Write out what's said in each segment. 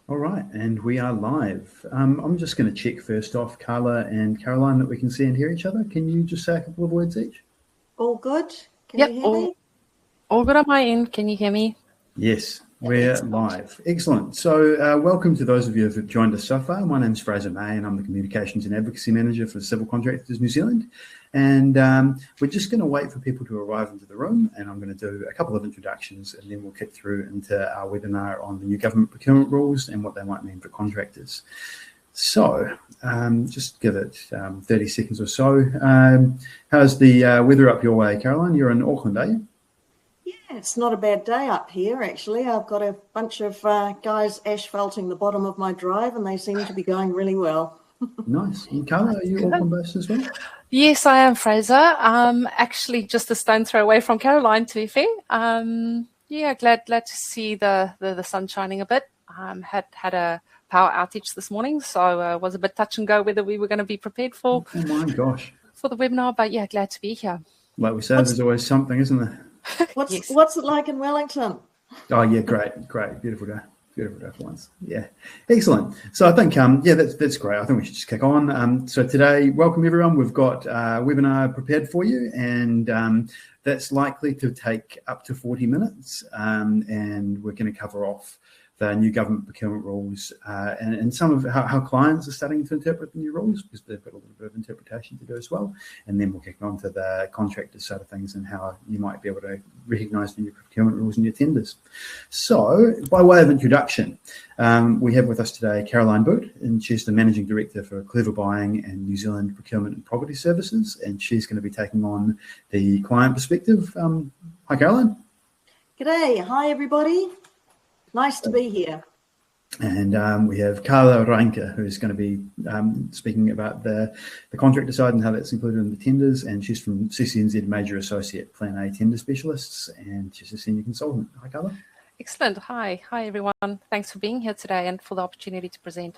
All right, and we are live. I'm just going to check first off, Carla and Caroline, that we can see and hear each other. Can you just say a couple of words each? All good? Can you hear me? All good on my end. Can you hear me? Yes, we're live. Excellent. So welcome to those of you who have joined us so far. My name's Fraser May and I'm the Communications and Advocacy Manager for Civil Contractors New Zealand. And we're just going to wait for people to arrive into the room, and I'm going to do a couple of introductions and then we'll kick through into our webinar on the new Government Procurement Rules and what they might mean for contractors. So just give it 30 seconds or so. How's the weather up your way, Caroline? You're in Auckland, are you? Yeah, it's not a bad day up here, actually. I've got a bunch of guys asphalting the bottom of my drive and they seem to be going really well. Nice. And Carla, are you Auckland based as well? Yes, I am, Fraser. Actually, just a stone throw away from Caroline, to be fair. Yeah, glad to see the sun shining a bit. Had a power outage this morning, so was a bit touch and go whether we were going to be prepared for. Oh my gosh! For the webinar, but yeah, glad to be here. Like we said, there's always something, isn't there? What's it like in Wellington? Oh yeah, great, beautiful day. Beautiful day for once. Yeah, excellent. So I think, yeah, that's great. I think we should just kick on. So today, welcome everyone. We've got a webinar prepared for you, and that's likely to take up to 40 minutes. And we're going to cover off the new government procurement rules and some of how clients are starting to interpret the new rules, because they've got a little bit of interpretation to do as well. And then we'll kick on to the contractor side of things and how you might be able to recognise the new procurement rules in your tenders. So by way of introduction, we have with us today Caroline Boot, and she's the Managing Director for Clever Buying and New Zealand Procurement and Probity Services, and she's going to be taking on the client perspective. Hi, Caroline. G'day. Hi, everybody. Nice to be here. And we have Carla Reinke, who's going to be speaking about the contractor side and how that's included in the tenders. And she's from CCNZ Major Associate Plan A Tender Specialists, and she's a Senior Consultant. Hi, Carla. Excellent. Hi, everyone. Thanks for being here today and for the opportunity to present.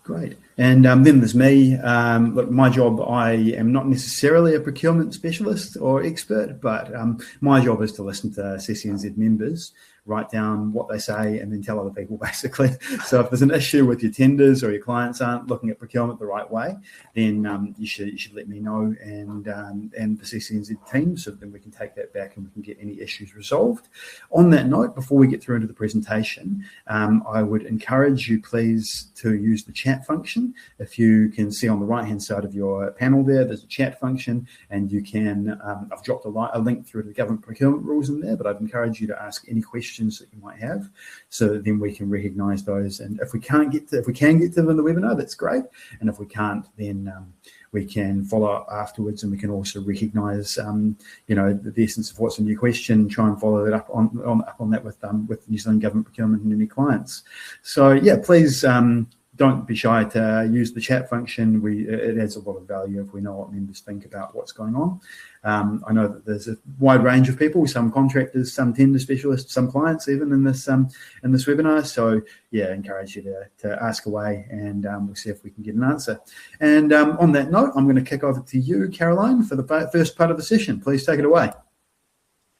Great. And then there's me. Look, my job, I am not necessarily a procurement specialist or expert, but my job is to listen to CCNZ members, write down what they say, and then tell other people, basically. So if there's an issue with your tenders or your clients aren't looking at procurement the right way, then you should let me know and the CCNZ team, so then we can take that back and we can get any issues resolved. On that note, before we get through into the presentation, I would encourage you, please, to use the chat function. If you can see on the right-hand side of your panel there's a chat function, and you can, I've dropped a link through to the government procurement rules in there, but I'd encourage you to ask any questions that you might have, so that then we can recognise those. And if we can get to them in the webinar, that's great. And if we can't, then we can follow up afterwards, and we can also recognise, the essence of what's in your question, try and follow that up on that with New Zealand Government Procurement and any clients. So yeah, please don't be shy to use the chat function. It adds a lot of value if we know what members think about what's going on. I know that there's a wide range of people, some contractors, some tender specialists, some clients even in this webinar. So yeah, I encourage you to ask away, and we'll see if we can get an answer. And on that note, I'm going to kick over to you, Caroline, for the first part of the session. Please take it away.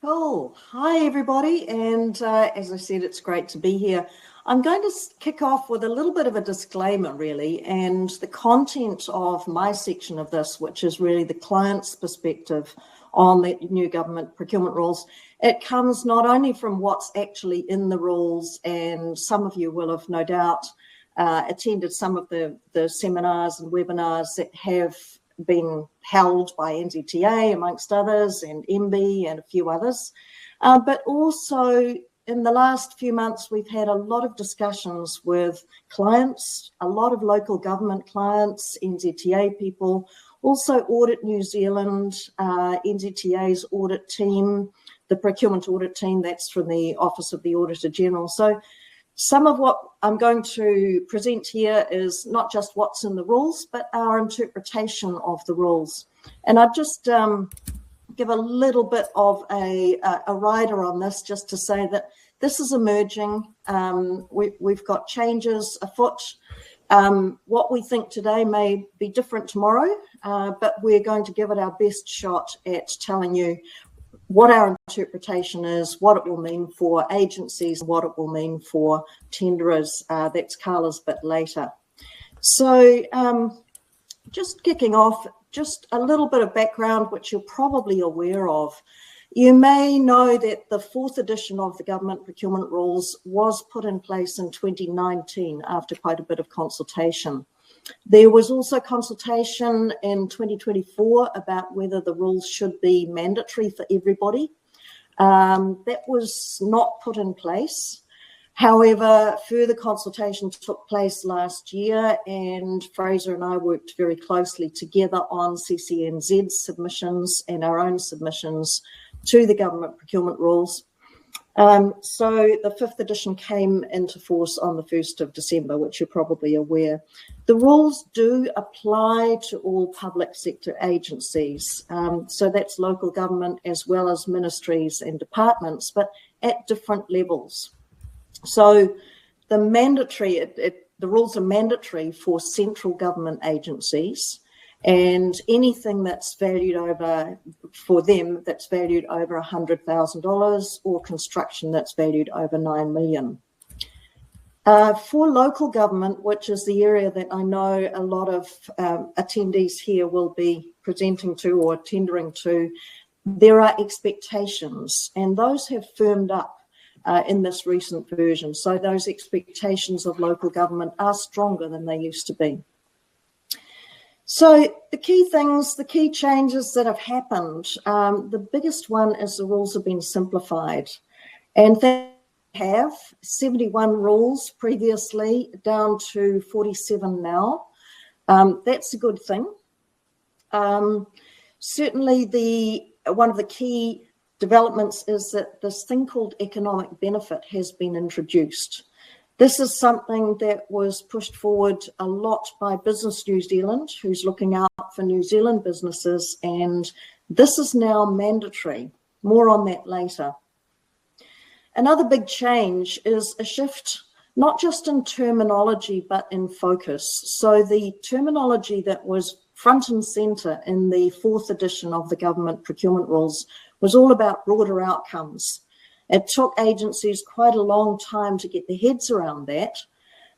Cool. Hi, everybody. And as I said, it's great to be here. I'm going to kick off with a little bit of a disclaimer, really, and the content of my section of this, which is really the client's perspective on the new government procurement rules. It comes not only from what's actually in the rules, and some of you will have no doubt attended some of the seminars and webinars that have been held by NZTA, amongst others, and MB and a few others, but also in the last few months, we've had a lot of discussions with clients, a lot of local government clients, NZTA people, also Audit New Zealand, NZTA's audit team, the procurement audit team, that's from the Office of the Auditor General. So some of what I'm going to present here is not just what's in the rules, but our interpretation of the rules. And I'd just give a little bit of a rider on this, just to say that this is emerging. We've got changes afoot. What we think today may be different tomorrow, but we're going to give it our best shot at telling you what our interpretation is, what it will mean for agencies, what it will mean for tenderers. That's Carla's bit later. So just kicking off, just a little bit of background, which you're probably aware of. You may know that the 4th edition of the Government Procurement Rules was put in place in 2019 after quite a bit of consultation. There was also consultation in 2024 about whether the rules should be mandatory for everybody. That was not put in place. However, further consultation took place last year, and Fraser and I worked very closely together on CCNZ's submissions and our own submissions to the Government Procurement Rules. So the 5th edition came into force on the 1st of December, which you're probably aware. The rules do apply to all public sector agencies. So that's local government as well as ministries and departments, but at different levels. So the rules are mandatory for central government agencies, and anything that's valued over, for them, that's valued over $100,000, or construction that's valued over $9 million. For local government, which is the area that I know a lot of attendees here will be presenting to or tendering to, there are expectations, and those have firmed up in this recent version. So those expectations of local government are stronger than they used to be. So the key things, the key changes that have happened, the biggest one is the rules have been simplified. And they have 71 rules previously, down to 47 now. That's a good thing. Certainly one of the key developments is that this thing called economic benefit has been introduced. This is something that was pushed forward a lot by Business New Zealand, who's looking out for New Zealand businesses, and this is now mandatory. More on that later. Another big change is a shift, not just in terminology, but in focus. So the terminology that was front and centre in the 4th edition of the Government Procurement Rules was all about broader outcomes. It took agencies quite a long time to get their heads around that,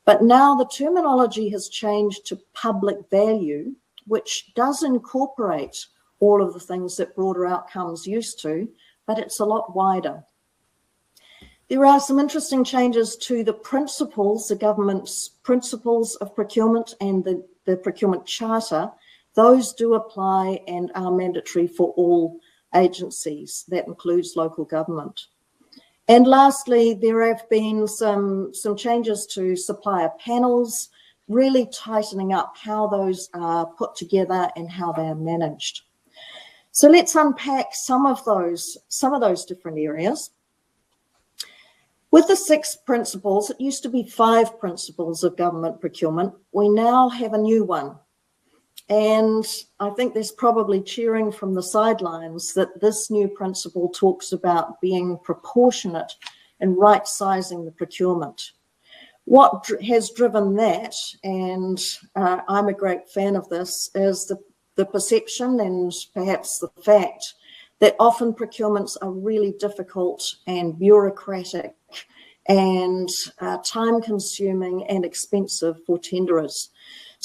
but now the terminology has changed to public value, which does incorporate all of the things that broader outcomes used to, but it's a lot wider. There are some interesting changes to the principles, the government's principles of procurement and the procurement charter. Those do apply and are mandatory for all agencies. That includes local government. And lastly, there have been some changes to supplier panels, really tightening up how those are put together and how they are managed. So let's unpack some of those different areas. With the 6 principles, it used to be 5 principles of government procurement. We now have a new one. And I think there's probably cheering from the sidelines that this new principle talks about being proportionate and right-sizing the procurement. What has driven that, and I'm a great fan of this, is the perception and perhaps the fact that often procurements are really difficult and bureaucratic and time-consuming and expensive for tenderers.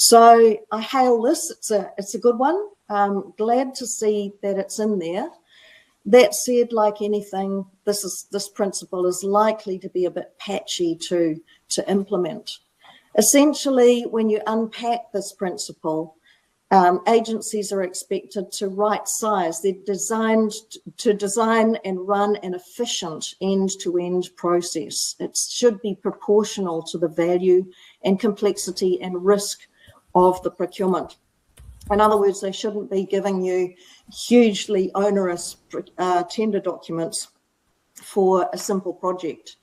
So I hail this. It's a good one. I'm glad to see that it's in there. That said, like anything, this principle is likely to be a bit patchy to implement. Essentially, when you unpack this principle, agencies are expected to right-size. They're designed to design and run an efficient end-to-end process. It should be proportional to the value and complexity and risk of the procurement. In other words, they shouldn't be giving you hugely onerous tender documents for a simple project.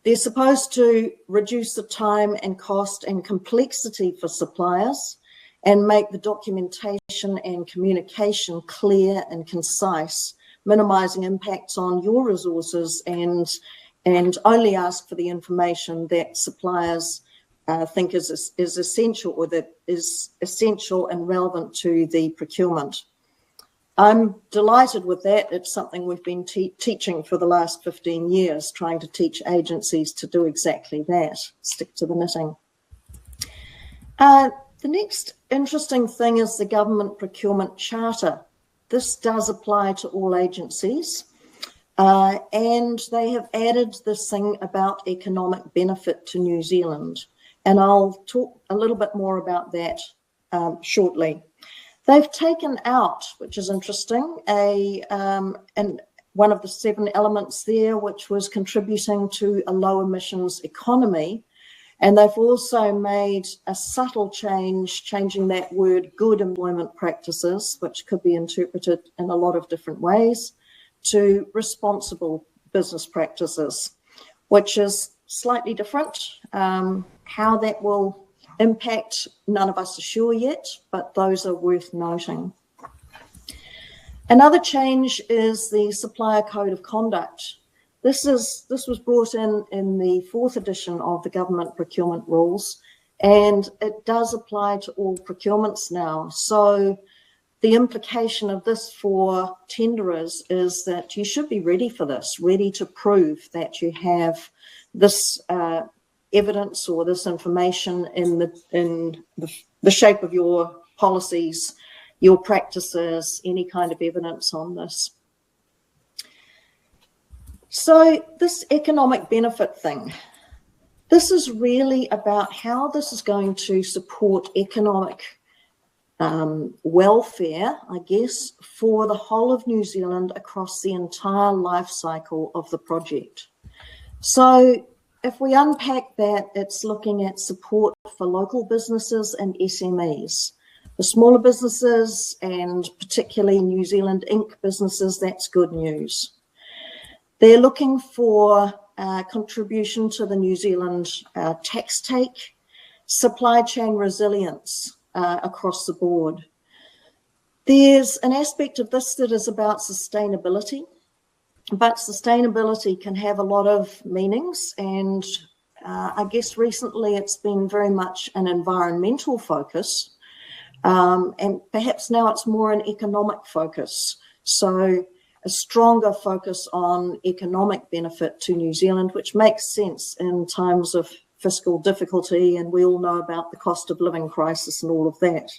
They're supposed to reduce the time and cost and complexity for suppliers and make the documentation and communication clear and concise, minimizing impacts on your resources and only ask for the information that suppliers think is essential or that is essential and relevant to the procurement. I'm delighted with that. It's something we've been teaching for the last 15 years, trying to teach agencies to do exactly that, stick to the knitting. The next interesting thing is the Government Procurement Charter. This does apply to all agencies, and they have added this thing about economic benefit to New Zealand. And I'll talk a little bit more about that shortly. They've taken out, which is interesting, and one of the 7 elements there, which was contributing to a low emissions economy. And they've also made a subtle change, changing that word good employment practices, which could be interpreted in a lot of different ways, to responsible business practices, which is slightly different. How that will impact, none of us are sure yet, but those are worth noting. Another change is the Supplier Code of Conduct. This was brought in the 4th edition of the Government Procurement Rules, and it does apply to all procurements now. So the implication of this for tenderers is that you should be ready for this, ready to prove that you have this evidence or this information in the shape of your policies, your practices, any kind of evidence on this. So this economic benefit thing, this is really about how this is going to support economic welfare, I guess, for the whole of New Zealand across the entire life cycle of the project. So if we unpack that, it's looking at support for local businesses and SMEs. For smaller businesses and particularly New Zealand Inc. businesses, that's good news. They're looking for contribution to the New Zealand tax take, supply chain resilience across the board. There's an aspect of this that is about sustainability, but sustainability can have a lot of meanings, and I guess recently it's been very much an environmental focus, and perhaps now it's more an economic focus. So a stronger focus on economic benefit to New Zealand, which makes sense in times of fiscal difficulty, and we all know about the cost of living crisis and all of that.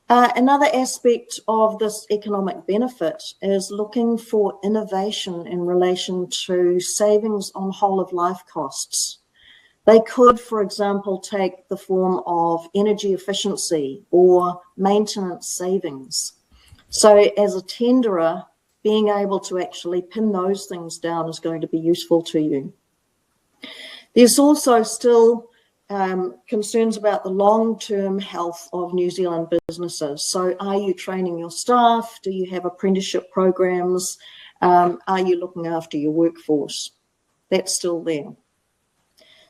Another aspect of this economic benefit is looking for innovation in relation to savings on whole of life costs. They could, for example, take the form of energy efficiency or maintenance savings. So as a tenderer, being able to actually pin those things down is going to be useful to you. There's also still concerns about the long-term health of New Zealand businesses. So are you training your staff? Do you have apprenticeship programs? Are you looking after your workforce? That's still there.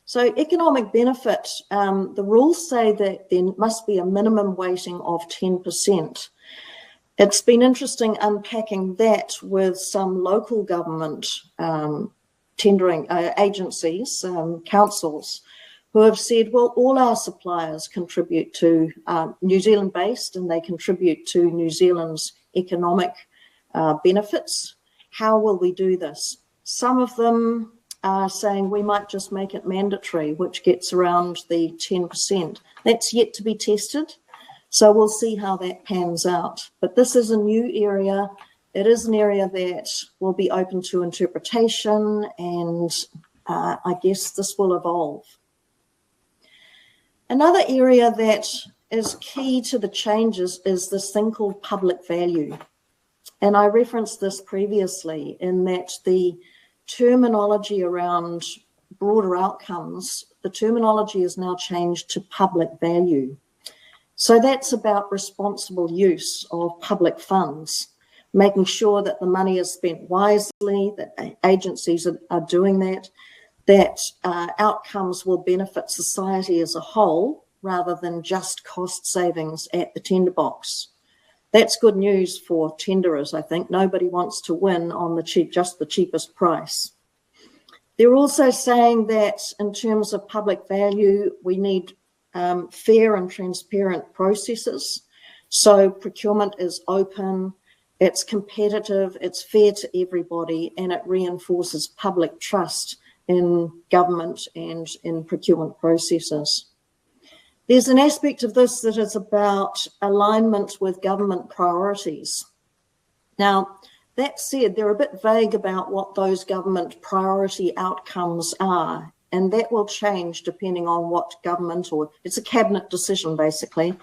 So economic benefit, the rules say that there must be a minimum weighting of 10%. It's been interesting unpacking that with some local government tendering agencies, councils, who have said, well, all our suppliers contribute to New Zealand-based, and they contribute to New Zealand's economic benefits. How will we do this? Some of them are saying we might just make it mandatory, which gets around the 10%. That's yet to be tested. So we'll see how that pans out. But this is a new area. It is an area that will be open to interpretation, and I guess this will evolve. Another area that is key to the changes is this thing called public value. And I referenced this previously in that the terminology around broader outcomes, the terminology is now changed to public value. So that's about responsible use of public funds, making sure that the money is spent wisely, that agencies are doing that outcomes will benefit society as a whole rather than just cost savings at the tender box. That's good news for tenderers, I think. Nobody wants to win on just the cheapest price. They're also saying that in terms of public value, we need fair and transparent processes. So procurement is open, it's competitive, it's fair to everybody, and it reinforces public trust in government and in procurement processes. There's an aspect of this that is about alignment with government priorities. Now, that said, they're a bit vague about what those government priority outcomes are, and that will change depending on what government, or it's a cabinet decision basically,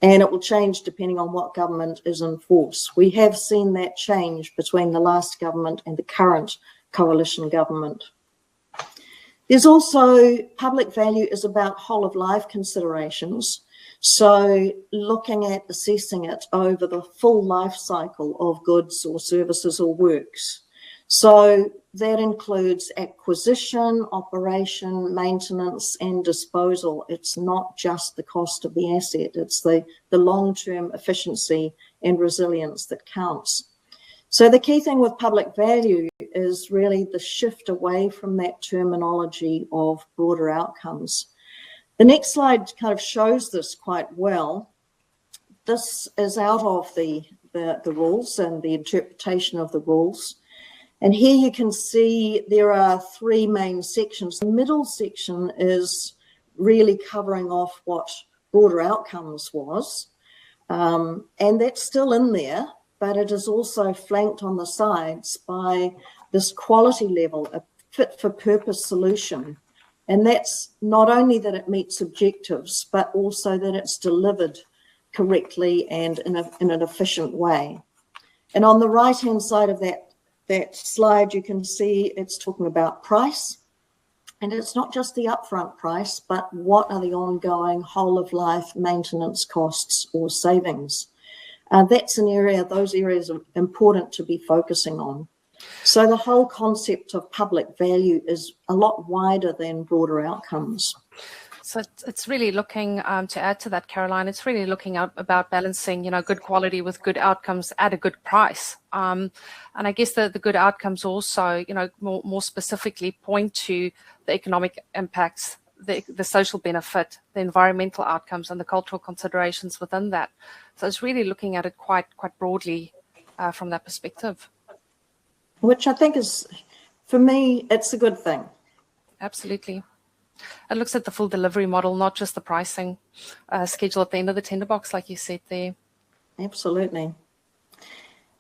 and it will change depending on what government is in force. We have seen that change between the last government and the current coalition government. There's also public value is about whole of life considerations. So looking at assessing it over the full life cycle of goods or services or works. So that includes acquisition, operation, maintenance, and disposal. It's not just the cost of the asset, it's the long-term efficiency and resilience that counts. So the key thing with public value is really the shift away from that terminology of broader outcomes. The next slide kind of shows this quite well. This is out of the rules and the interpretation of the rules. And here you can see there are three main sections. The middle section is really covering off what broader outcomes was. And that's still in there, but it is also flanked on the sides by this quality level, a fit for purpose solution. And that's not only that it meets objectives, but also that it's delivered correctly and in an efficient way. And on the right-hand side of that slide, you can see it's talking about price. And it's not just the upfront price, but what are the ongoing whole of life maintenance costs or savings? That's an area, those areas are important to be focusing on. So the whole concept of public value is a lot wider than broader outcomes. So it's really looking, to add to that, Caroline, it's really looking about balancing, good quality with good outcomes at a good price. And I guess the good outcomes also, more specifically point to the economic impacts, the social benefit, the environmental outcomes, and the cultural considerations within that. So it's really looking at it quite broadly from that perspective. Which I think is, for me, it's a good thing. Absolutely. It looks at the full delivery model, not just the pricing schedule at the end of the tender box, like you said there. Absolutely.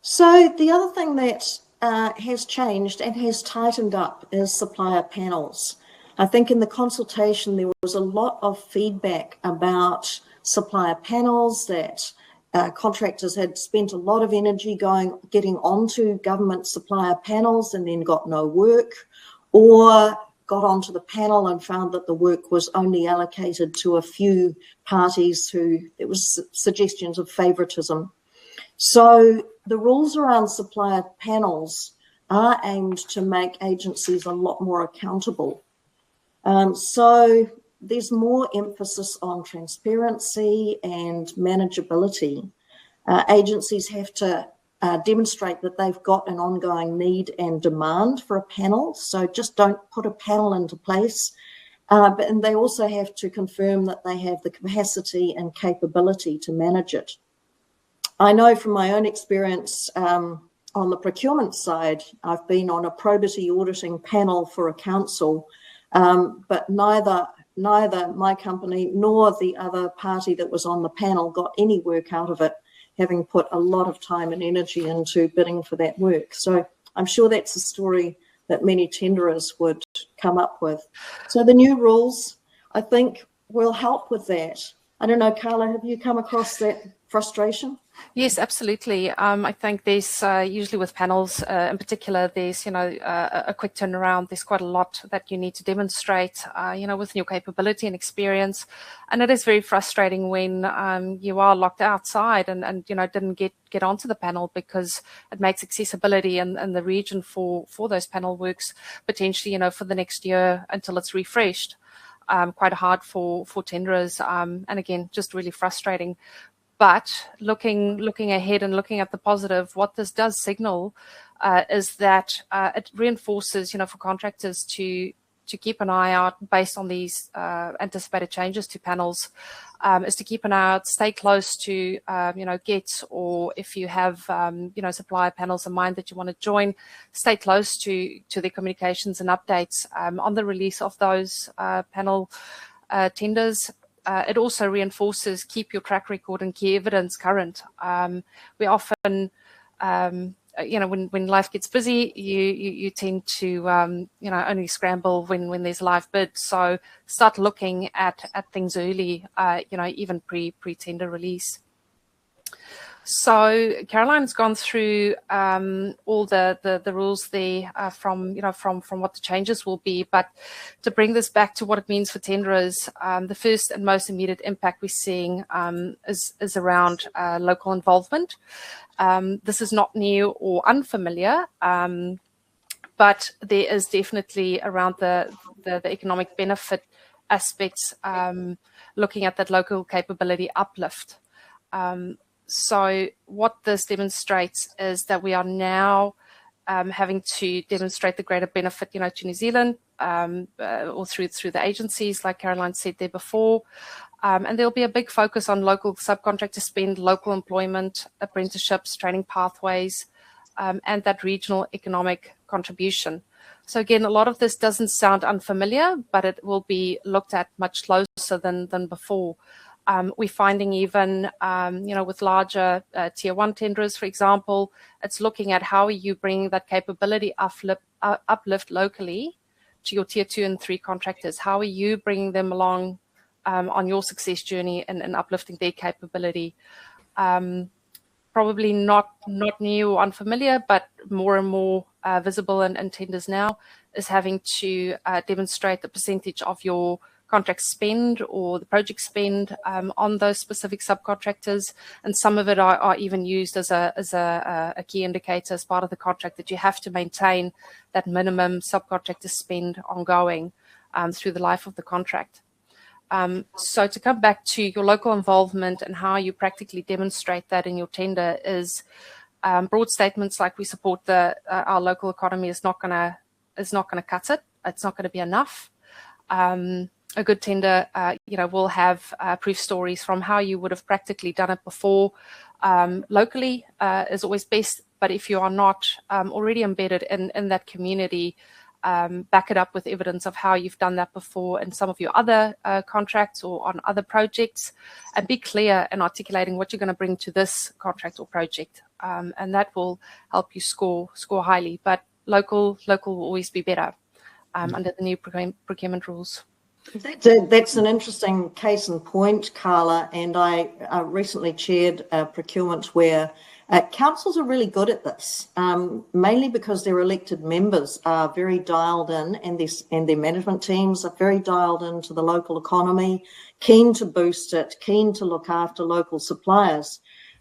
So the other thing that has changed and has tightened up is supplier panels. I think in the consultation there was a lot of feedback about supplier panels, that contractors had spent a lot of energy getting onto government supplier panels and then got no work, or got onto the panel and found that the work was only allocated to a few parties who there was suggestions of favoritism. So the rules around supplier panels are aimed to make agencies a lot more accountable. So there's more emphasis on transparency and manageability. Agencies have to demonstrate that they've got an ongoing need and demand for a panel. So just don't put a panel into place. And they also have to confirm that they have the capacity and capability to manage it. I know from my own experience on the procurement side, I've been on a Probity auditing panel for a council, but neither my company nor the other party that was on the panel got any work out of it, having put a lot of time and energy into bidding for that work. So I'm sure that's a story that many tenderers would come up with. So the new rules, I think, will help with that. I don't know, Carla, have you come across that frustration? Yes, absolutely. I think there's usually with panels in particular, there's, a quick turnaround. There's quite a lot that you need to demonstrate, with your capability and experience. And it is very frustrating when you are locked outside and didn't get onto the panel, because it makes accessibility and the region for those panel works potentially, for the next year until it's refreshed, quite hard for tenderers. And again, just really frustrating. But looking ahead and looking at the positive, what this does signal is that it reinforces, for contractors to keep an eye out based on these anticipated changes to panels is to keep an eye out, stay close to GET, or if you have supplier panels in mind that you want to join, stay close to their communications and updates on the release of those panel tenders. It also reinforces keep your track record and key evidence current. We often when life gets busy, you tend to only scramble when there's a live bid. So start looking at things early, even pre-tender release. So Caroline's gone through all the rules there from what the changes will be. But to bring this back to what it means for tenderers, the first and most immediate impact we're seeing is around local involvement. This is not new or unfamiliar, but there is definitely around the economic benefit aspects, looking at that local capability uplift. So what this demonstrates is that we are now having to demonstrate the greater benefit, to New Zealand or through the agencies, like Caroline said there before. And there'll be a big focus on local subcontractor spend, local employment, apprenticeships, training pathways, and that regional economic contribution. So again, a lot of this doesn't sound unfamiliar, but it will be looked at much closer than before. We're finding even, with larger tier 1 tenderers, for example, it's looking at how you bring that capability uplift locally to your tier 2 and 3 contractors. How are you bringing them along on your success journey and uplifting their capability? Probably not new or unfamiliar, but more and more visible in tenders now is having to demonstrate the percentage of your contract spend or the project spend on those specific subcontractors, and some of it are even used as a key indicator as part of the contract that you have to maintain that minimum subcontractor spend ongoing through the life of the contract. So to come back to your local involvement and how you practically demonstrate that in your tender is broad statements like we support our local economy is not going to cut it. It's not going to be enough. A good tender, will have proof stories from how you would have practically done it before. Locally is always best, but if you are not already embedded in that community, back it up with evidence of how you've done that before in some of your other contracts or on other projects, and be clear in articulating what you're going to bring to this contract or project, and that will help you score highly. But local will always be better under the new procurement rules. That's an interesting case in point, Carla, and I recently chaired a procurement where councils are really good at this, mainly because their elected members are very dialed in, and their management teams are very dialed into the local economy, keen to boost it, keen to look after local suppliers.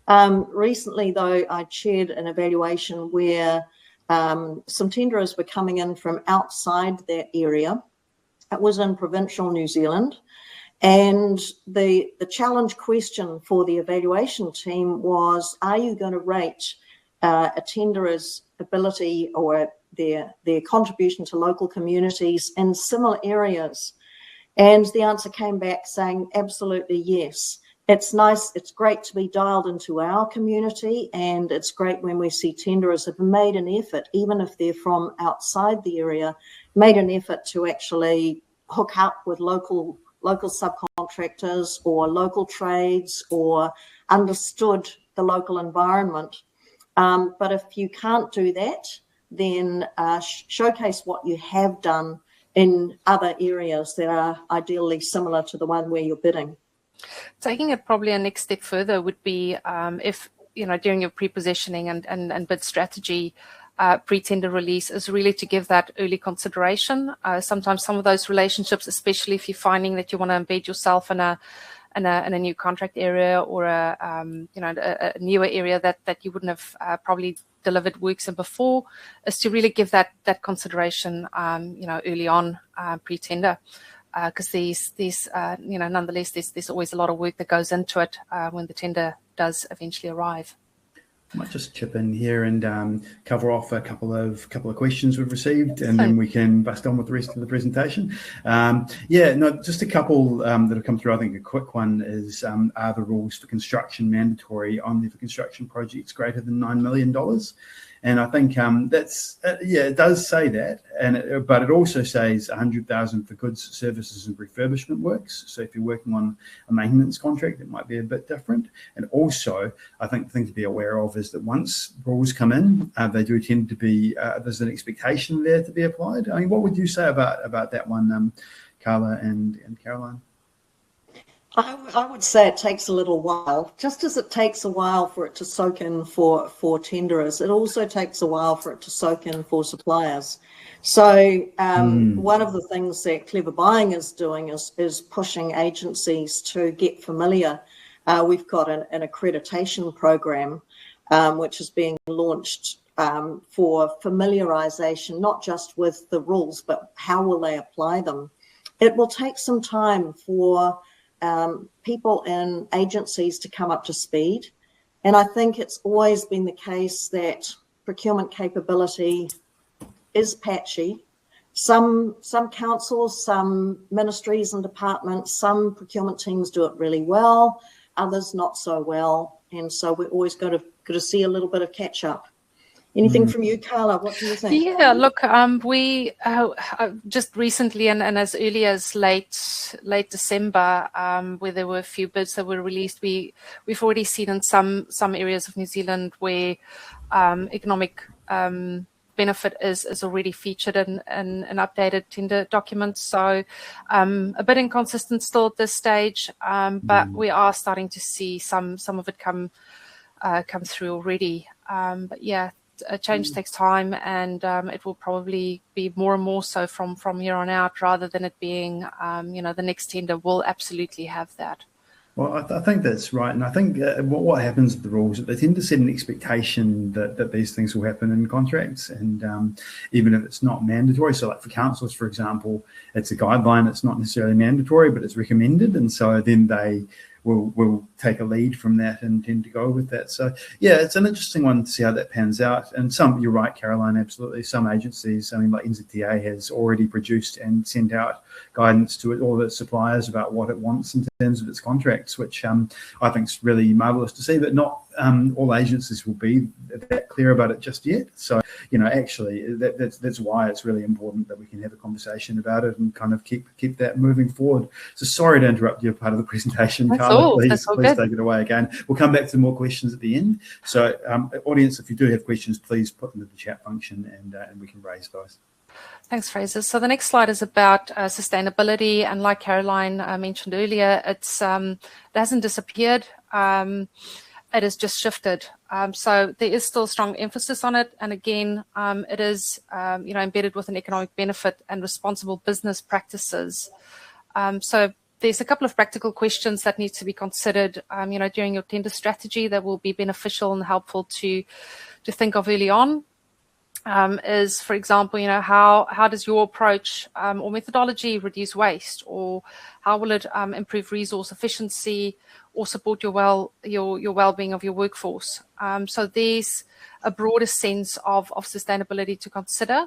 Recently, though, I chaired an evaluation where some tenderers were coming in from outside that area. It was in provincial New Zealand, and the challenge question for the evaluation team was, are you going to rate a tenderer's ability or their contribution to local communities in similar areas? And the answer came back saying absolutely yes. It's nice, it's great to be dialed into our community, and it's great when we see tenderers have made an effort, even if they're from outside the area, made an effort to actually hook up with local subcontractors or local trades or understood the local environment. But if you can't do that, then showcase what you have done in other areas that are ideally similar to the one where you're bidding. Taking it probably a next step further would be if, during your pre-positioning and bid strategy, pre-tender release is really to give that early consideration. Sometimes some of those relationships, especially if you're finding that you want to embed yourself in a new contract area or a newer area that you wouldn't have probably delivered works in before, is to really give that consideration early on pre-tender. Because nonetheless, there's always a lot of work that goes into it when the tender does eventually arrive. I might just chip in here and cover off a couple of questions we've received, and then we can bust on with the rest of the presentation. Just a couple that have come through. I think a quick one is, are the rules for construction mandatory only for construction projects greater than $9 million? And I think that's it does say that, but it also says 100,000 for goods, services, and refurbishment works. So if you're working on a maintenance contract, it might be a bit different. And also, I think the thing to be aware of is that once rules come in, they do tend to be there's an expectation there to be applied. I mean, what would you say about that one, Carla and Caroline? I would say it takes a little while, just as it takes a while for it to soak in for tenderers. It also takes a while for it to soak in for suppliers. So one of the things that Clever Buying is doing is pushing agencies to get familiar. We've got an accreditation program which is being launched for familiarization, not just with the rules, but how will they apply them. It will take some time for people in agencies to come up to speed. And I think it's always been the case that procurement capability is patchy. Some councils, some ministries and departments, some procurement teams do it really well, others not so well. And so we're always going to see a little bit of catch up. Anything from you, Carla? What do you think? Yeah, look, we just recently and as early as late December, where there were a few bids that were released, we've already seen in some areas of New Zealand where economic benefit is already featured in an updated tender document. So a bit inconsistent still at this stage, but we are starting to see some of it come through already. But yeah. A change takes time, and it will probably be more and more so from here on out, rather than it being, the next tender will absolutely have that. Well, I think that's right. And I think what happens with the rules, they tend to set an expectation that these things will happen in contracts. And even if it's not mandatory, so like for councils, for example, it's a guideline. It's not necessarily mandatory, but it's recommended. And so then they will take a lead from that and tend to go with that. So yeah, it's an interesting one to see how that pans out. And you're right, Caroline, absolutely. Some agencies, I mean, like NZTA has already produced and sent out guidance to all the suppliers about what it wants in terms of its contracts, which I think is really marvelous to see, but not all agencies will be that clear about it just yet. So, actually that's why it's really important that we can have a conversation about it and kind of keep that moving forward. So sorry to interrupt your part of the presentation, Carla. Please take it away again. We'll come back to more questions at the end. So audience, if you do have questions, please put them in the chat function and we can raise those. Thanks, Fraser. So the next slide is about sustainability, and like Caroline mentioned earlier, it hasn't disappeared. It has just shifted. So there is still strong emphasis on it, and again, it is embedded with an economic benefit and responsible business practices. So there's a couple of practical questions that need to be considered, during your tender strategy that will be beneficial and helpful to think of early on. Is, for example, how does your approach or methodology reduce waste, or how will it improve resource efficiency or support your well-being of your workforce? So there's a broader sense of sustainability to consider.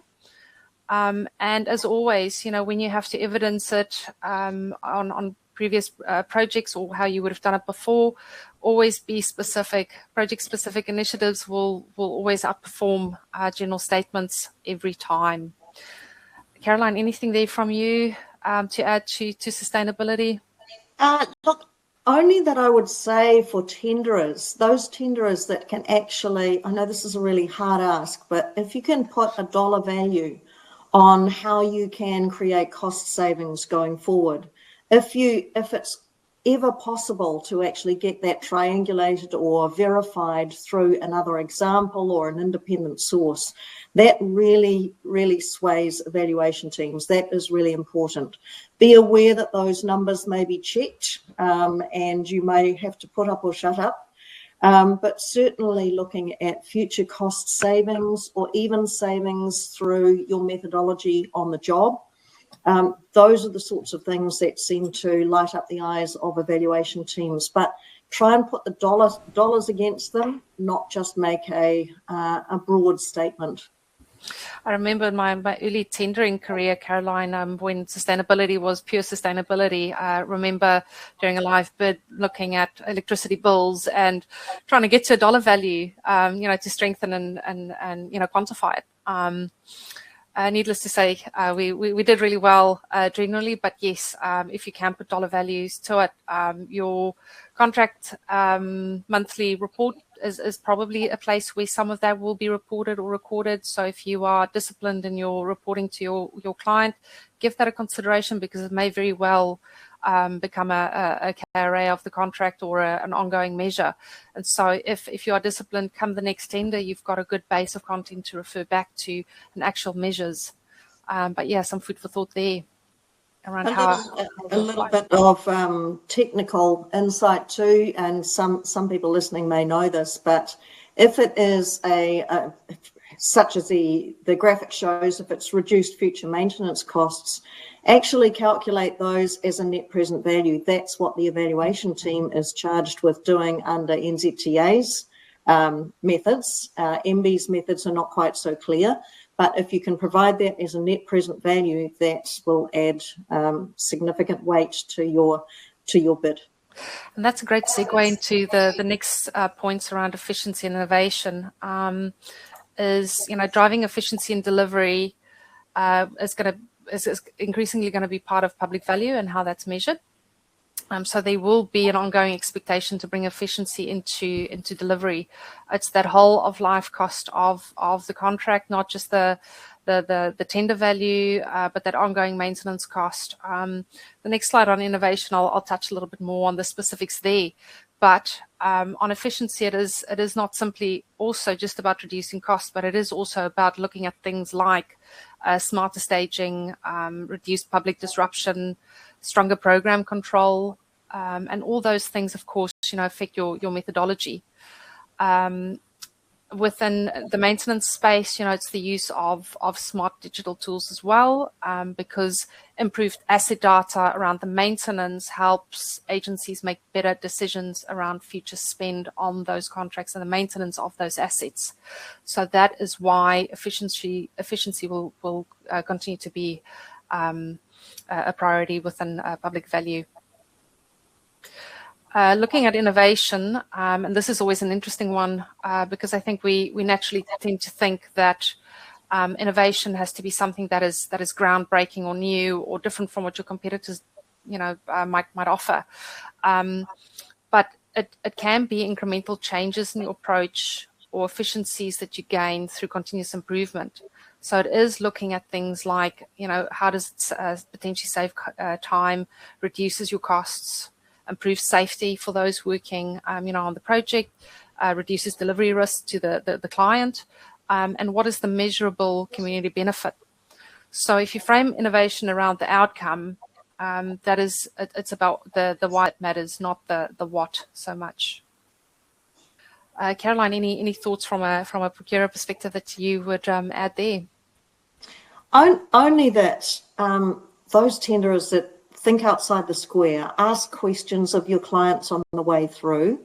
And as always, when you have to evidence it on previous projects or how you would have done it before, always be specific. Project-specific initiatives will always outperform general statements every time. Caroline, anything there from you to add to sustainability? Look, only that I would say for tenderers, those tenderers that can actually, I know this is a really hard ask, but if you can put a dollar value on how you can create cost savings going forward, if it's ever possible to actually get that triangulated or verified through another example or an independent source, that really, really sways evaluation teams. That is really important. Be aware that those numbers may be checked and you may have to put up or shut up. But certainly looking at future cost savings or even savings through your methodology on the job. Those are the sorts of things that seem to light up the eyes of evaluation teams. But try and put the dollars against them, not just make a broad statement. I remember in my early tendering career, Caroline, when sustainability was pure sustainability. I remember during a live bid looking at electricity bills and trying to get to a dollar value, to strengthen and quantify it. Needless to say, we did really well generally, but yes, if you can put dollar values to it, your contract monthly report is probably a place where some of that will be reported or recorded. So if you are disciplined in your reporting to your client, give that a consideration, because it may very well become a KRA of the contract or an ongoing measure. And so if you are disciplined, come the next tender, you've got a good base of content to refer back to and actual measures. But yeah, some food for thought there around a little bit of technical insight too, and some people listening may know this, but if it is such as the graphic shows, if it's reduced future maintenance costs, actually calculate those as a net present value. That's what the evaluation team is charged with doing under NZTA's methods. MB's methods are not quite so clear, but if you can provide that as a net present value, that will add significant weight to your bid. And that's a great segue into the next points around efficiency and innovation. Is driving efficiency and delivery is increasingly going to be part of public value and how that's measured. So there will be an ongoing expectation to bring efficiency into delivery. It's that whole of life cost of the contract, not just the tender value, but that ongoing maintenance cost. The next slide on innovation, I'll touch a little bit more on the specifics there. But on efficiency, it is not simply also just about reducing costs, but it is also about looking at things like smarter staging, reduced public disruption, stronger program control, and all those things, of course, affect your methodology. Within the maintenance space, it's the use of smart digital tools as well, because improved asset data around the maintenance helps agencies make better decisions around future spend on those contracts and the maintenance of those assets. So that is why efficiency will continue to be a priority within public value. Looking at innovation, and this is always an interesting one, because I think we naturally tend to think that innovation has to be something that is groundbreaking or new or different from what your competitors, might offer. But it can be incremental changes in your approach or efficiencies that you gain through continuous improvement. So it is looking at things like, how does it potentially save time, reduces your costs, improves safety for those working, on the project, reduces delivery risks to the client, and what is the measurable community benefit. So if you frame innovation around the outcome, it's about the why it matters, not the what so much. Caroline, any thoughts from a procurer perspective that you would add there? Only that those tenderers that think outside the square, ask questions of your clients on the way through.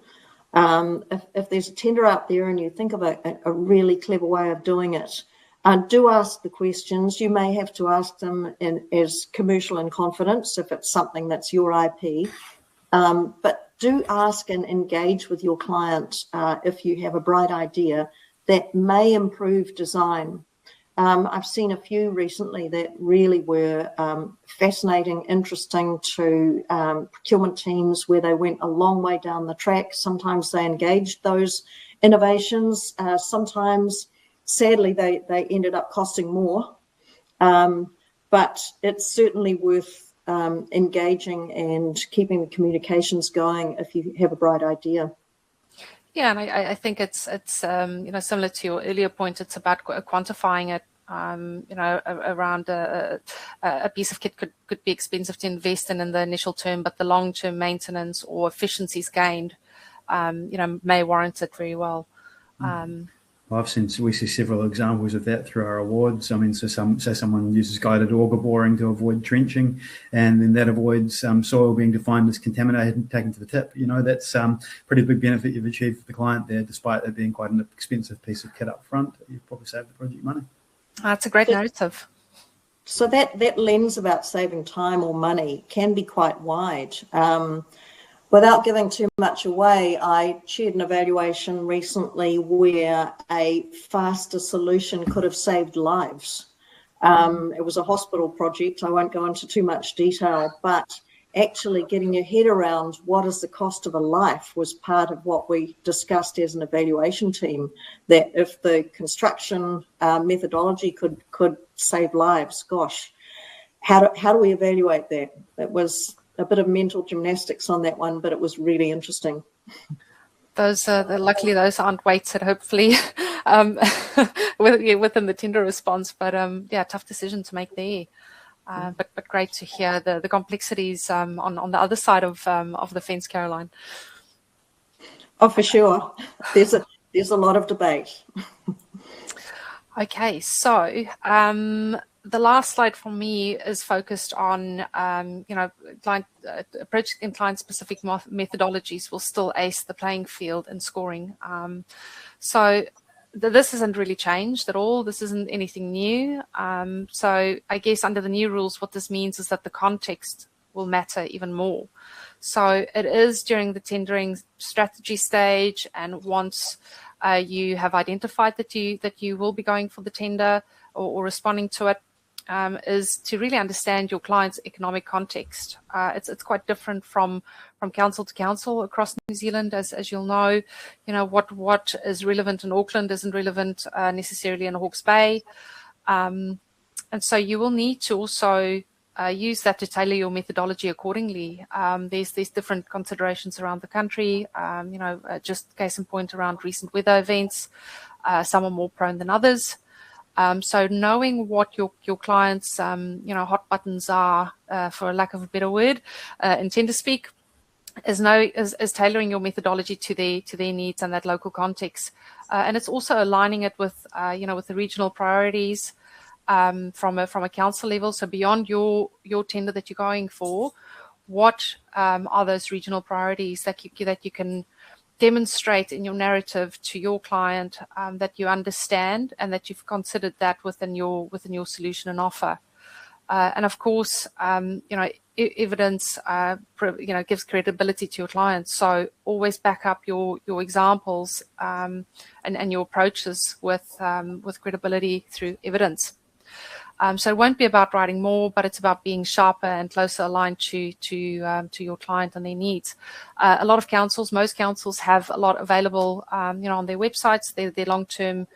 If there's a tender out there and you think of a really clever way of doing it, do ask the questions. You may have to ask them as commercial in confidence if it's something that's your IP, but do ask and engage with your client if you have a bright idea that may improve design. I've seen a few recently that really were fascinating, interesting to procurement teams where they went a long way down the track. Sometimes they engaged those innovations. Sometimes, sadly, they ended up costing more. But it's certainly worth engaging and keeping the communications going if you have a bright idea. Yeah, and I think it's similar to your earlier point. It's about quantifying it. Around a piece of kit could be expensive to invest in the initial term, but the long-term maintenance or efficiencies gained, may warrant it very well. We see several examples of that through our awards. I mean, so someone uses guided auger boring to avoid trenching, and then that avoids soil being defined as contaminated and taken to the tip. You know, that's pretty big benefit you've achieved for the client there, despite it being quite an expensive piece of kit up front. You've probably saved the project money. That's a great narrative. So that lens about saving time or money can be quite wide. Without giving too much away, I chaired an evaluation recently where a faster solution could have saved lives. It was a hospital project. I won't go into too much detail, but actually getting your head around what is the cost of a life was part of what we discussed as an evaluation team, that if the construction methodology could save lives, gosh, how do we evaluate that? It was a bit of mental gymnastics on that one, but it was really interesting. Luckily those aren't weighted, hopefully, within the tender response. But yeah, tough decision to make there. But great to hear the complexities on the other side of the fence, Caroline. Oh, for sure. There's a lot of debate. Okay, so the last slide for me is focused on, project and client-specific methodologies will still ace the playing field in scoring. So this hasn't really changed at all. This isn't anything new. So I guess under the new rules, what this means is that the context will matter even more. So it is during the tendering strategy stage, and once you have identified that you will be going for the tender or responding to it, is to really understand your client's economic context. It's quite different from council to council across New Zealand, as you'll know. You know, what is relevant in Auckland isn't relevant necessarily in Hawke's Bay, and so you will need to also use that to tailor your methodology accordingly. There's different considerations around the country. Just case in point around recent weather events, some are more prone than others. So knowing what your clients' hot buttons are, for lack of a better word, in tender speak, is tailoring your methodology to their needs and that local context, and it's also aligning it with with the regional priorities from a council level. So beyond your tender that you're going for, what are those regional priorities that you can demonstrate in your narrative to your client, that you understand and that you've considered that within your solution and offer. And of course, evidence gives credibility to your clients. So always back up your examples and your approaches with credibility through evidence. So it won't be about writing more, but it's about being sharper and closer aligned to your client and their needs. A lot of most councils have a lot available, on their websites, their long-term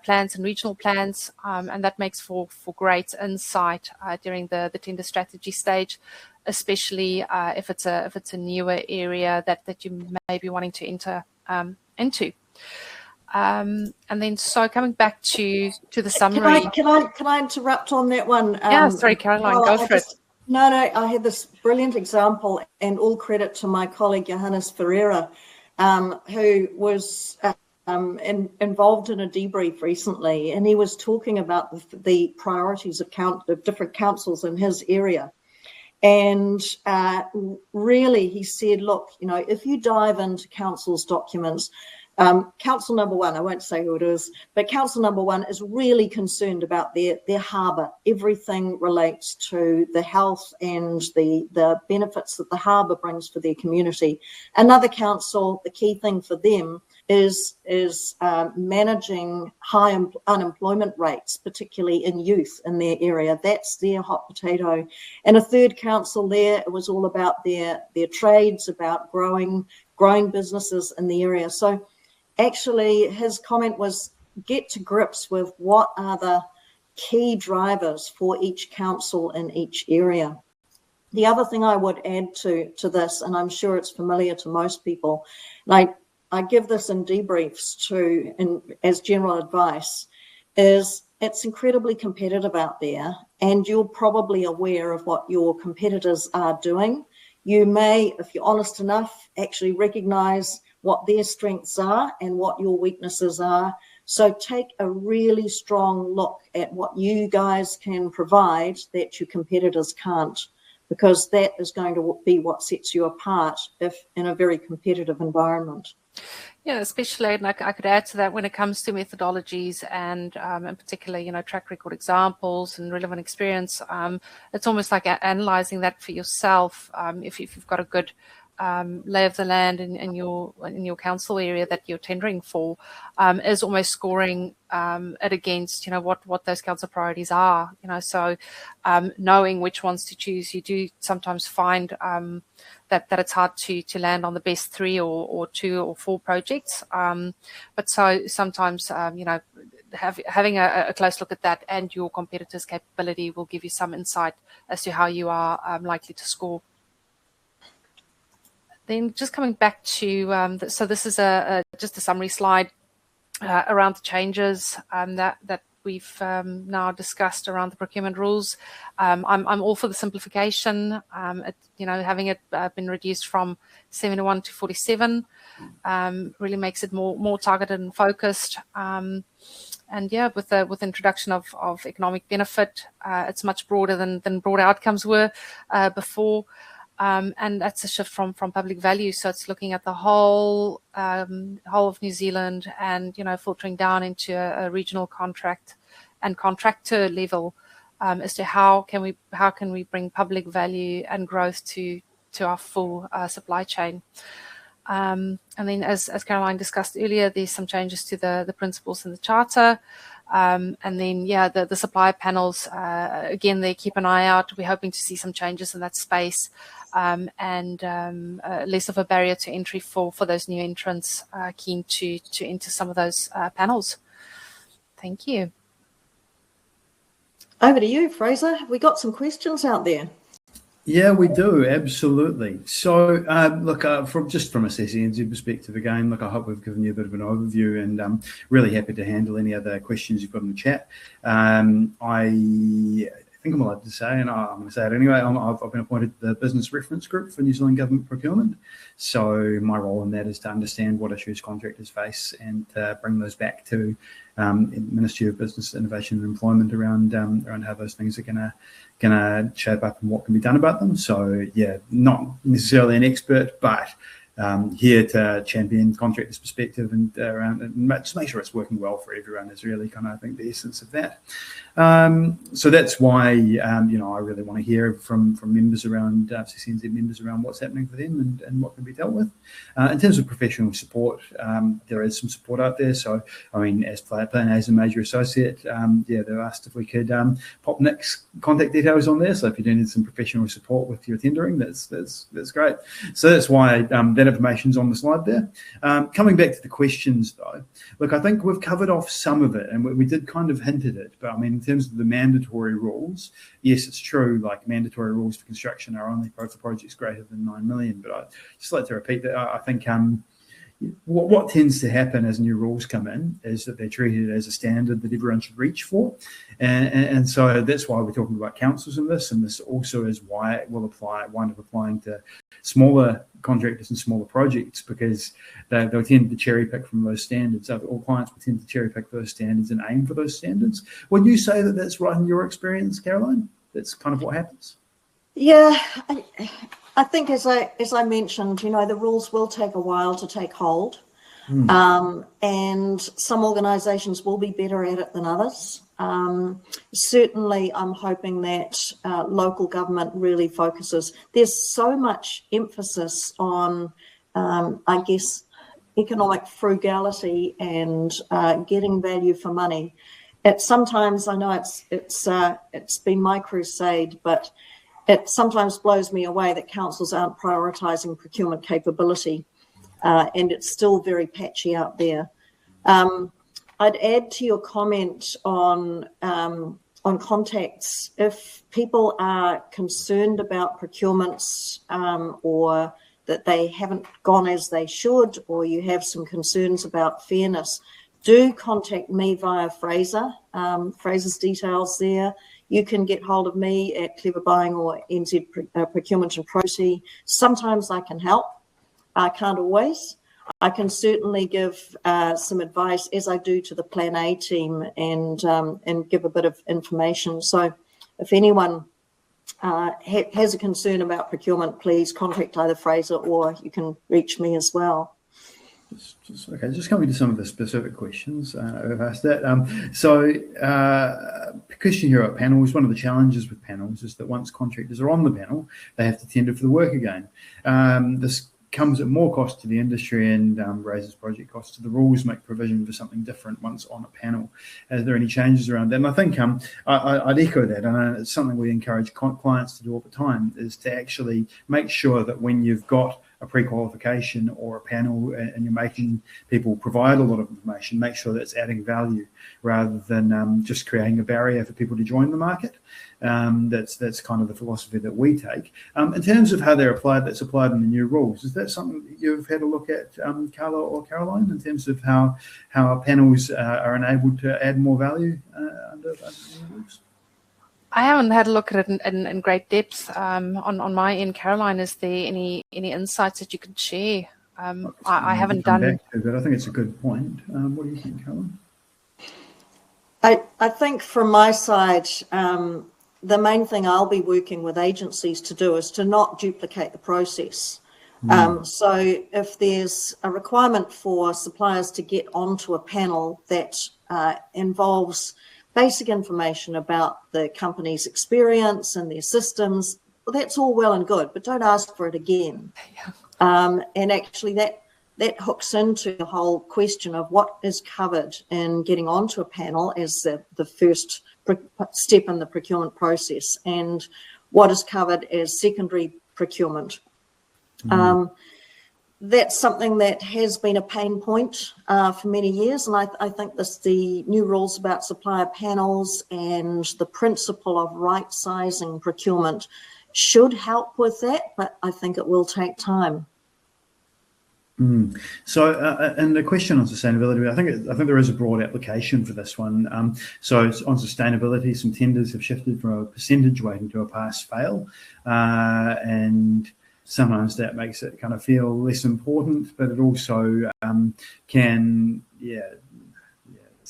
plans and regional plans, and that makes for great insight during the tender strategy stage, especially if it's a newer area that you may be wanting to enter into. And then, so coming back to the summary. Can I interrupt on that one? Yeah, sorry, Caroline, go for it. No, I had this brilliant example, and all credit to my colleague Johannes Ferreira, who was involved in a debrief recently, and he was talking about the priorities of different councils in his area. And really, he said, look, if you dive into council's documents, council number one, I won't say who it is, but council number one is really concerned about their harbour. Everything relates to the health and the benefits that the harbour brings for their community. Another council, the key thing for them is managing high unemployment rates, particularly in youth in their area. That's their hot potato. And a third council there, it was all about their trades, about growing businesses in the area. So actually, his comment was get to grips with what are the key drivers for each council in each area. The other thing I would add to this, and I'm sure it's familiar to most people, and I give this in debriefs too, and as general advice, is it's incredibly competitive out there, and you're probably aware of what your competitors are doing. You may, if you're honest enough, actually recognise what their strengths are and what your weaknesses are. So take a really strong look at what you guys can provide that your competitors can't, because that is going to be what sets you apart if in a very competitive environment. Yeah, especially, and I could add to that when it comes to methodologies and in particular, track record examples and relevant experience. It's almost like analyzing that for yourself. If you've got a good lay of the land in your council area that you're tendering for, is almost scoring it against what those council priorities are. So knowing which ones to choose, you do sometimes find that it's hard to land on the best 3 or 2 or 4 projects. But so sometimes having a close look at that and your competitors' capability will give you some insight as to how you are likely to score. Then just coming back to, so this is just a summary slide around the changes that we've now discussed around the procurement rules. I'm all for the simplification. Having it been reduced from 71 to 47 really makes it more targeted and focused. And yeah, with the introduction of economic benefit, it's much broader than broad outcomes were before. And that's a shift from public value. So it's looking at the whole of New Zealand and, filtering down into a regional contract and contractor level as to how can we bring public value and growth to our full supply chain. And then as Caroline discussed earlier, there's some changes to the principles in the charter. And then, the supplier panels, again, they keep an eye out. We're hoping to see some changes in that space and less of a barrier to entry for those new entrants keen to enter some of those panels. Thank you. Over to you, Fraser. We got some questions out there. Yeah, we do, absolutely. So, look, from a CCNZ perspective again, look, I hope we've given you a bit of an overview, and I'm really happy to handle any other questions you've got in the chat. I think I'm allowed to say, and I'm going to say it anyway, I've been appointed the Business Reference Group for New Zealand Government Procurement. So my role in that is to understand what issues contractors face and bring those back to Ministry of Business, Innovation and Employment around how those things are going to shape up and what can be done about them. So yeah, not necessarily an expert, but here to champion contractors' perspective and just make sure it's working well for everyone is really kind of, I think, the essence of that. So that's why I really want to hear from members around CCNZ members around what's happening for them and what can be dealt with. In terms of professional support, there is some support out there. So I mean, as Plan A is a major associate, they asked if we could pop Nick's contact details on there. So if you do need some professional support with your tendering, that's great. So that's why that information's on the slide there. Coming back to the questions though, look, I think we've covered off some of it and we did kind of hint at it, but I mean, in terms of the mandatory rules, yes, it's true, like mandatory rules for construction are only for projects greater than 9 million, but I'd just like to repeat that I think what tends to happen as new rules come in is that they're treated as a standard that everyone should reach for. And so that's why we're talking about councils in this, and this also is why it will wind up applying to smaller contractors and smaller projects, because they'll tend to cherry pick from those standards. All clients will tend to cherry pick those standards and aim for those standards. Would you say that that's right in your experience, Caroline? That's kind of what happens? Yeah, I think as I mentioned, the rules will take a while to take hold, and some organisations will be better at it than others. Certainly, I'm hoping that local government really focuses. There's so much emphasis on, I guess, economic frugality and getting value for money. Sometimes I know it's been my crusade, but it sometimes blows me away that councils aren't prioritising procurement capability, and it's still very patchy out there. I'd add to your comment on contacts. If people are concerned about procurements or that they haven't gone as they should, or you have some concerns about fairness, do contact me via Fraser. Fraser's details there. You can get hold of me at Clever Buying or NZ Procurement and Probity. Sometimes I can help. I can't always. I can certainly give some advice, as I do to the Plan A team, and give a bit of information. So if anyone has a concern about procurement, please contact either Fraser or you can reach me as well. Okay, just coming to some of the specific questions I've asked that. Because you're at panels, one of the challenges with panels is that once contractors are on the panel, they have to tender for the work again. This comes at more cost to the industry and raises project costs. So the rules make provision for something different once on a panel. Are there any changes around that? And I think I'd echo that, and it's something we encourage clients to do all the time, is to actually make sure that when you've got a pre-qualification or a panel and you're making people provide a lot of information, make sure that it's adding value rather than just creating a barrier for people to join the market. That's kind of the philosophy that we take. In terms of how they're applied, that's applied in the new rules. Is that something that you've had a look at, Carla or Caroline, in terms of how panels are enabled to add more value under the new rules? I haven't had a look at it in great depth. On my end, Caroline, is there any insights that you could share? I haven't done. But I think it's a good point. What do you think, Caroline? I think from my side, the main thing I'll be working with agencies to do is to not duplicate the process. So if there's a requirement for suppliers to get onto a panel that involves basic information about the company's experience and their systems, well, that's all well and good, but don't ask for it again. Yeah. And actually that hooks into the whole question of what is covered in getting onto a panel as the first step in the procurement process, and what is covered as secondary procurement. That's something that has been a pain point for many years, and I think the new rules about supplier panels and the principle of right-sizing procurement should help with that, but I think it will take time. So, and the question on sustainability, I think there is a broad application for this one. So on sustainability, some tenders have shifted from a percentage weighting to a pass-fail, and sometimes that makes it kind of feel less important, but it also can,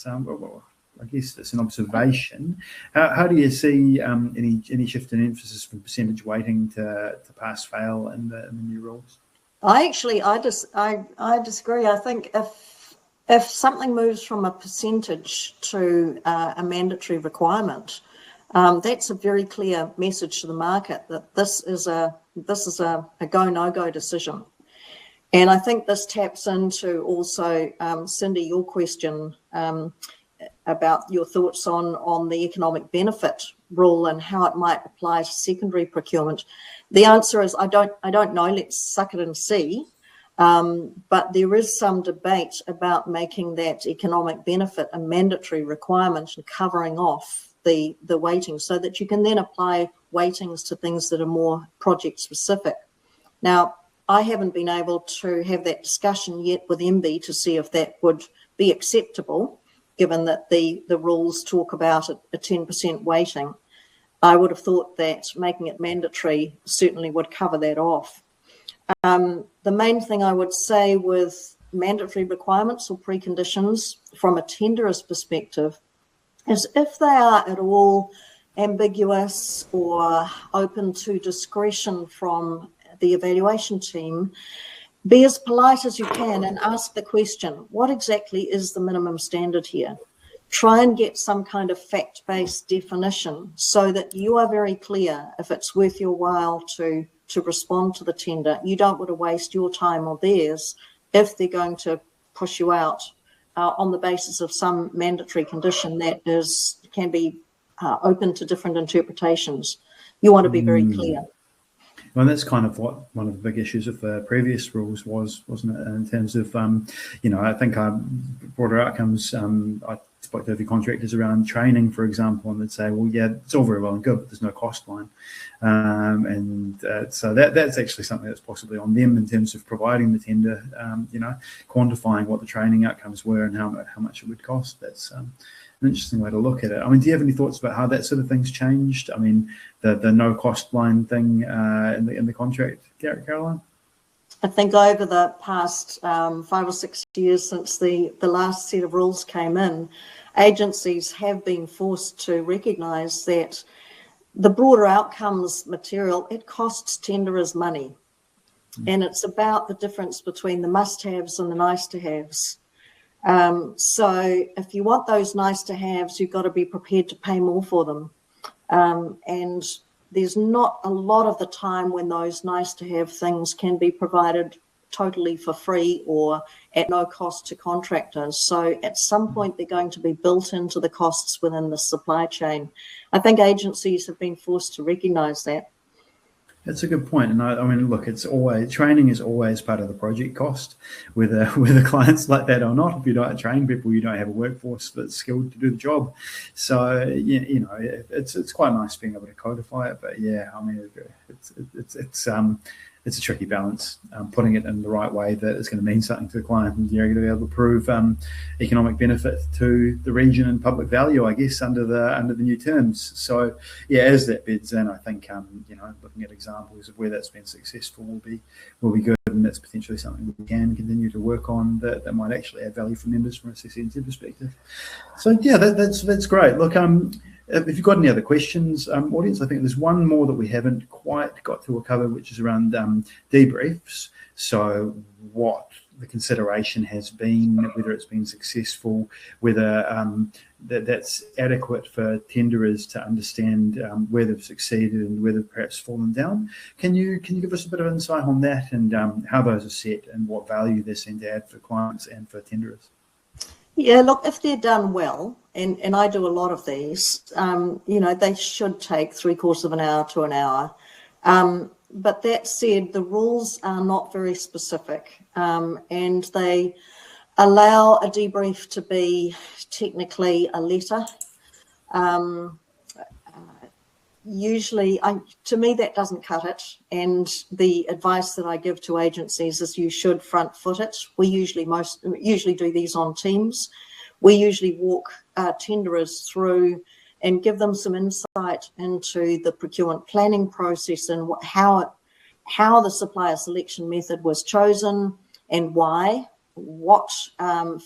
well, I guess that's an observation. How do you see any shift in emphasis from percentage weighting to pass-fail in the new rules? I disagree. I think if something moves from a percentage to a mandatory requirement, that's a very clear message to the market that this is a go no-go decision. And I think this taps into also, Cindy, your question about your thoughts on the economic benefit rule and how it might apply to secondary procurement. The answer is I don't know. Let's suck it and see. But there is some debate about making that economic benefit a mandatory requirement and covering off the weighting so that you can then apply weightings to things that are more project specific. Now, I haven't been able to have that discussion yet with MB to see if that would be acceptable, given that the rules talk about a 10% weighting. I would have thought that making it mandatory certainly would cover that off. The main thing I would say with mandatory requirements or preconditions from a tenderer's perspective is if they are at all ambiguous or open to discretion from the evaluation team, be as polite as you can and ask the question, what exactly is the minimum standard here? Try and get some kind of fact-based definition so that you are very clear if it's worth your while to respond to the tender. You don't want to waste your time or theirs if they're going to push you out on the basis of some mandatory condition that can be open to different interpretations. You want to be very clear. Well, that's kind of what one of the big issues of the previous rules was, wasn't it? In terms of, I think broader outcomes. I spoke to a few contractors around training, for example, and they'd say, well, yeah, it's all very well and good, but there's no cost line. So that's actually something that's possibly on them in terms of providing the tender, quantifying what the training outcomes were and how much it would cost. That's an interesting way to look at it. I mean, do you have any thoughts about how that sort of thing's changed? I mean, the no cost line thing in the contract, Caroline? I think over the past 5 or 6 years since the last set of rules came in, agencies have been forced to recognise that the broader outcomes material, it costs tenderers money. And it's about the difference between the must-haves and the nice-to-haves. So if you want those nice-to-haves, you've got to be prepared to pay more for them. And there's not a lot of the time when those nice-to-have things can be provided totally for free or at no cost to contractors. So at some point, they're going to be built into the costs within the supply chain. I think agencies have been forced to recognise that. That's a good point. And I mean, look, training is always part of the project cost, whether clients like that or not. If you don't train people, you don't have a workforce that's skilled to do the job. So, you know, it's quite nice being able to codify it. But yeah, I mean, it's a tricky balance, putting it in the right way that it's going to mean something to the client, and you're going to be able to prove economic benefit to the region and public value, I guess, under the new terms. So yeah, as that beds in, I think you know, looking at examples of where that's been successful will be good, and that's potentially something we can continue to work on that might actually add value for members from a CCNZ perspective. So yeah, that's great. Look, if you've got any other questions, audience, I think there's one more that we haven't quite got to cover, which is around debriefs. So what the consideration has been, whether it's been successful, whether that's adequate for tenderers to understand where they've succeeded and where they've perhaps fallen down. Can you give us a bit of insight on that and how those are set and what value they seem to add for clients and for tenderers? Yeah, look, if they're done well, and I do a lot of these, you know, they should take 3/4 of an hour to an hour. But that said, the rules are not very specific, and they allow a debrief to be technically a letter. Usually, to me, that doesn't cut it. And the advice that I give to agencies is you should front foot it. We usually do these on Teams. We usually walk tenderers through and give them some insight into the procurement planning process and how the supplier selection method was chosen and why, what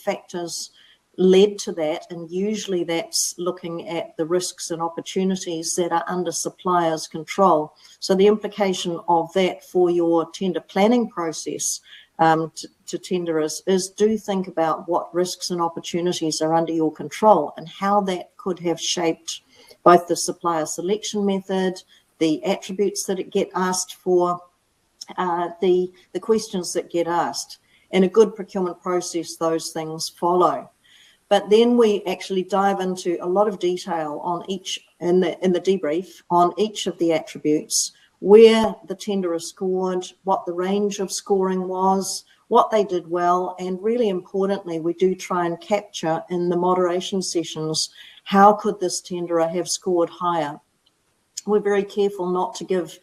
factors led to that, and usually that's looking at the risks and opportunities that are under suppliers' control. So the implication of that for your tender planning process to tenderers is do think about what risks and opportunities are under your control and how that could have shaped both the supplier selection method, the attributes that it get asked for, the questions that get asked. In a good procurement process, those things follow. But then we actually dive into a lot of detail on each, in the debrief, on each of the attributes, where the tenderer scored, what the range of scoring was, what they did well, and really importantly, we do try and capture in the moderation sessions, how could this tenderer have scored higher? We're very careful not to give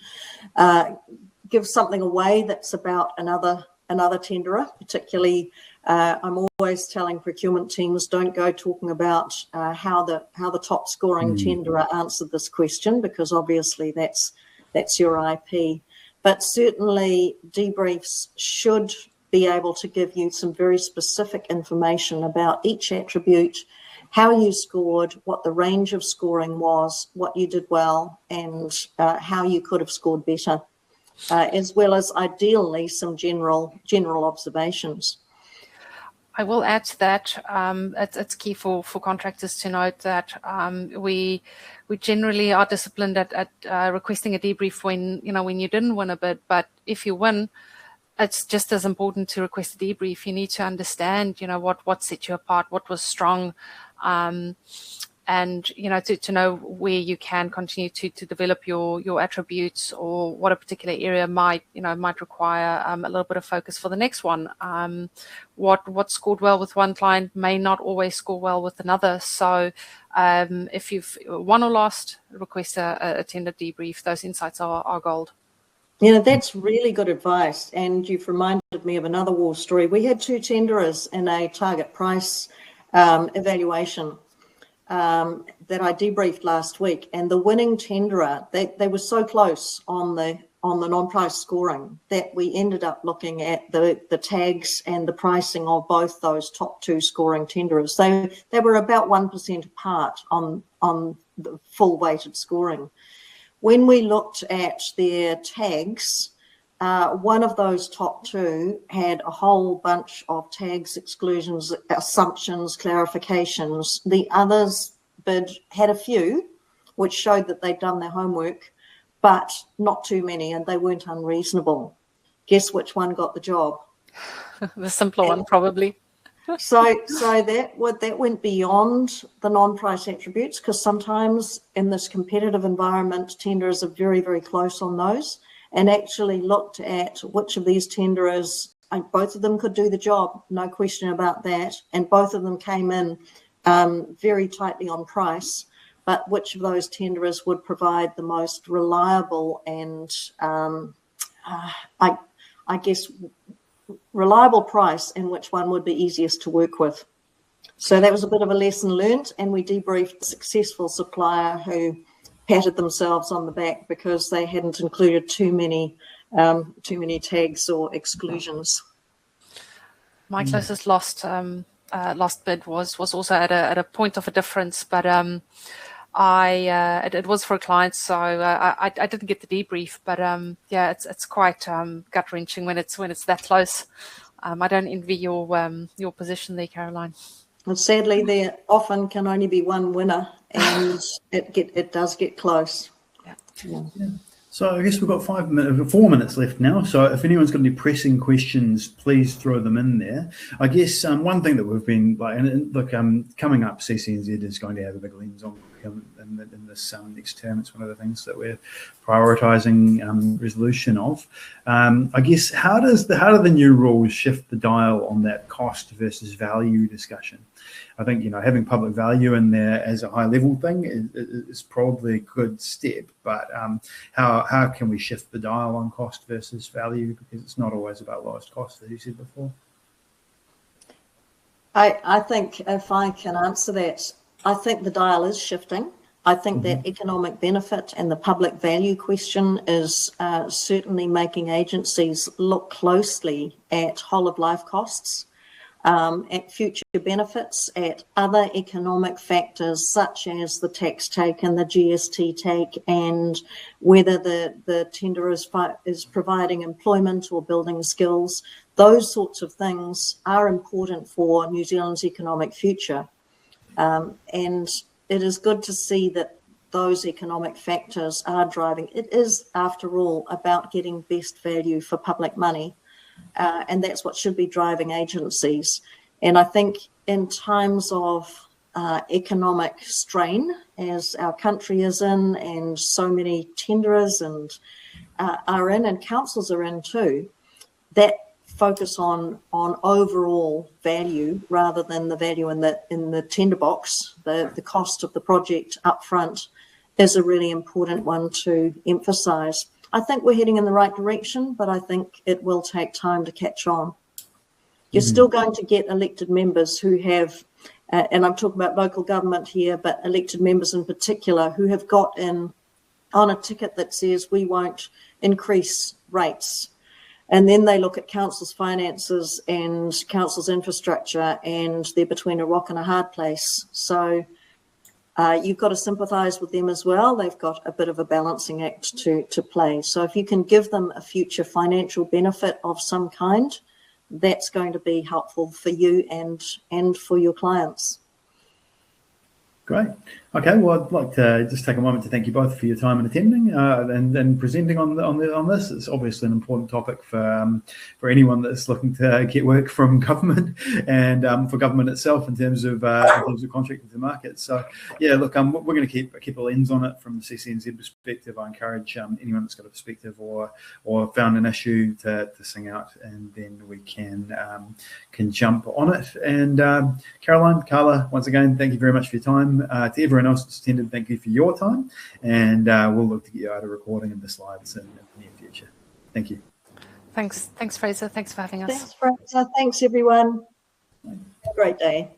something away that's about another tenderer, particularly I'm always telling procurement teams, don't go talking about how the top scoring tenderer answered this question, because obviously that's your IP. But certainly debriefs should be able to give you some very specific information about each attribute, how you scored, what the range of scoring was, what you did well, and how you could have scored better, as well as ideally some general observations. I will add to that. It's key for contractors to note that we generally are disciplined at requesting a debrief when you didn't win a bid. But if you win, it's just as important to request a debrief. You need to understand, what set you apart, what was strong, and to know where you can continue to develop your attributes, or what a particular area might require a little bit of focus for the next one. What scored well with one client may not always score well with another. So if you've won or lost, request a tender debrief. Those insights are gold. That's really good advice. And you've reminded me of another war story. We had 2 tenderers in a target price evaluation that I debriefed last week, and the winning tenderer, they were so close on the on the non-price scoring that we ended up looking at the tags and the pricing of both those top two scoring tenderers. They were about 1% apart on the full weighted scoring. When we looked at their tags, one of those top two had a whole bunch of tags, exclusions, assumptions, clarifications. The others bid had a few, which showed that they'd done their homework, but not too many, and they weren't unreasonable. Guess which one got the job? The simpler one, probably. So that went beyond the non-price attributes, because sometimes in this competitive environment, tenderers are very, very close on those, and actually looked at which of these tenderers, both of them could do the job, no question about that, and both of them came in very tightly on price, but which of those tenderers would provide the most reliable and, I guess, reliable price, and which one would be easiest to work with. So that was a bit of a lesson learned, and we debriefed the successful supplier who patted themselves on the back because they hadn't included too many tags or exclusions. My closest lost bid was also at a point of a difference, but it was for a client, so I didn't get the debrief. But yeah, it's quite gut wrenching when it's that close. I don't envy your position there, Caroline. And sadly, there often can only be one winner, and it does get close. Yeah. So I guess we've got 4 minutes left now. So if anyone's got any pressing questions, please throw them in there. I guess one thing that we've been coming up, CCNZ is going to have a big lens on in this next term. It's one of the things that we're prioritising resolution of. I guess how do the new rules shift the dial on that cost versus value discussion? I think, having public value in there as a high level thing is probably a good step, but how can we shift the dial on cost versus value? Because it's not always about lowest cost, as you said before. I think if I can answer that, I think the dial is shifting. I think that economic benefit and the public value question is certainly making agencies look closely at whole of life costs, at future benefits, at other economic factors such as the tax take and the GST take, and whether the tender is providing employment or building skills. Those sorts of things are important for New Zealand's economic future. And it is good to see that those economic factors are driving. It is, after all, about getting best value for public money. And that's what should be driving agencies. And I think in times of economic strain, as our country is in, and so many tenderers are in, and councils are in too, that focus on overall value rather than the value in the tender box, the cost of the project up front, is a really important one to emphasise. I think we're heading in the right direction, but I think it will take time to catch on. You're still going to get elected members who have, and I'm talking about local government here, but elected members in particular, who have got in on a ticket that says we won't increase rates. And then they look at council's finances and council's infrastructure, and they're between a rock and a hard place. So you've got to sympathise with them as well. They've got a bit of a balancing act to play. So if you can give them a future financial benefit of some kind, that's going to be helpful for you and for your clients. Great. Okay, well, I'd like to just take a moment to thank you both for your time and attending and presenting on this. It's obviously an important topic for anyone that's looking to get work from government and for government itself in terms of contracting to market. So, yeah, look, we're going to keep a lens on it from the CCNZ perspective. I encourage anyone that's got a perspective or found an issue to sing out, and then we can jump on it. And Caroline, Carla, once again, thank you very much for your time. To everyone else that's attended, thank you for your time, and we'll look to get you out a recording of the slides in the near future. Thank you. Thanks, Fraser. Thanks for having us. Thanks, Fraser. Thanks, everyone. Have a great day.